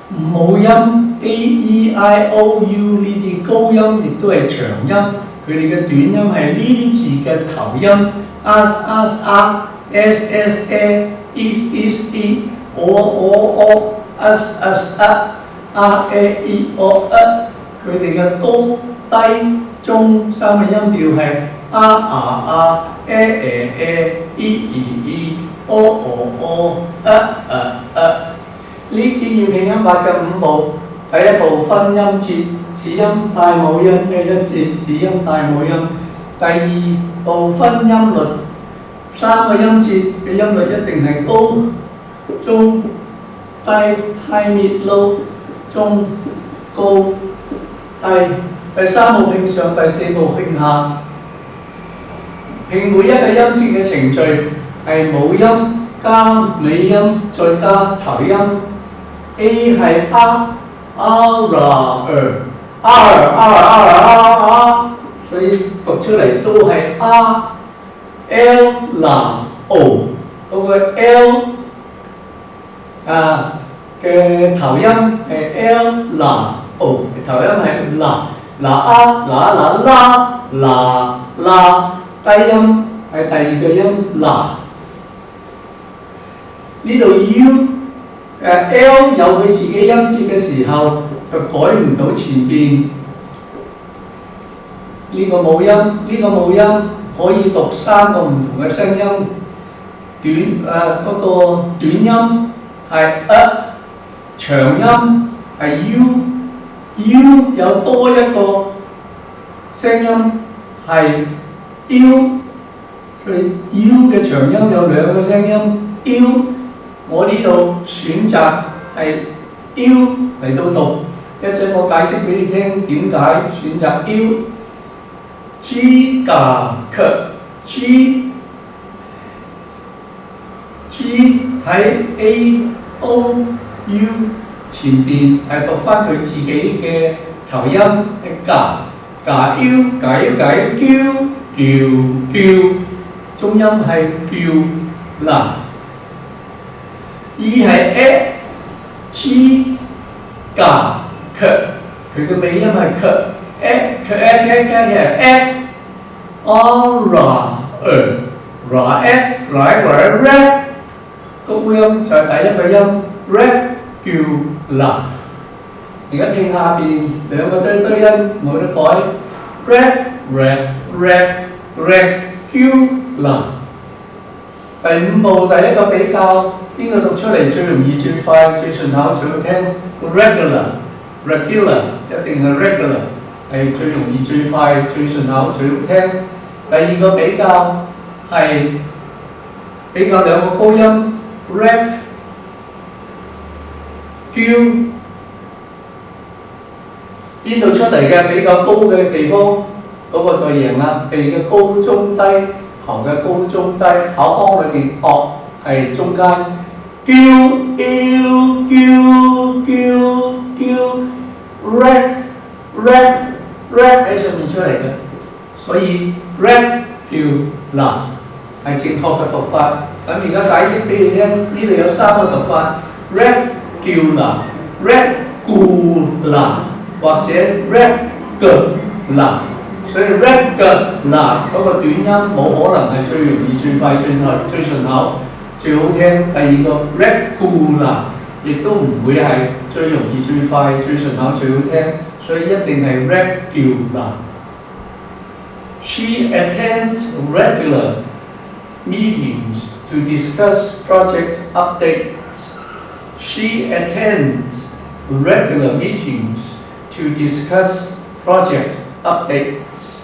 母音 A、E、I、O、U 呢啲高音，亦都係長音。佢哋嘅短音係呢啲字嘅頭音 as、as、a、is、is、e、o、o、o、as、as、a、佢哋嘅高低中三個音調係 呢啲要拼音法嘅5步，第一步分音節，子音帶母音嘅一節，子音帶母音。第二步分音律，三個音節嘅音律一定係高、中、低 high mid low 中高低。第三步拼上，第四步拼下。拼每一個音節嘅程序係母音加尾音再加頭音。A 係 r， 所以讀出嚟都係 r。L 嗱 O 嗰個 L 嘅頭音係 L 嗱 O， 頭音係嗱啦，低音係第二個音嗱。呢度 L 有佢自己音節嘅時候，就改唔到前邊呢個母音。呢個母音可以讀三個唔同嘅聲音。嗰個短音係長音係 U 有多一個聲音係 U， 所以 U 嘅長音有兩個聲音 U。我呢度選擇係 U 嚟到讀，一陣我解釋俾你聽點解選擇 U。G 加 G 喺 A O U 前邊係讀翻佢自己嘅頭音係加 U 叫，中音係叫嗱。E 係 G 加 佢嘅尾音係 R 高音就係第一個音 叫嗱。而家聽下邊兩個堆音冇得改 叫嗱。第五步第一個比較，邊個讀出嚟最容易、最快、最順口、最好聽 ？regular 一定係 regular 係最容易、最快、最順口、最好聽。第二個比較係比較兩個高音 叫邊度出嚟嘅比較高嘅地方，嗰個就贏啦。鼻嘅高中低，頭嘅高中低，口腔裏邊係中間。叫 red 喺上面出嚟嘅，所以 red 叫嗱係正確嘅讀法。咁而家解釋俾你聽，呢度有三個讀法 ：red 叫嗱 ，red 顧嗱，或者 red 嘅嗱。所以 red 嘅嗱嗰個短音冇可能係最容易、最快、最順口、最好聽。第二個 red 顧嗱，亦都唔會係最容易、最快、最順口、最好聽。所以一定係 red 叫嗱。She attends regular meetings to discuss project updates. She attends regular meetings to discuss project updates.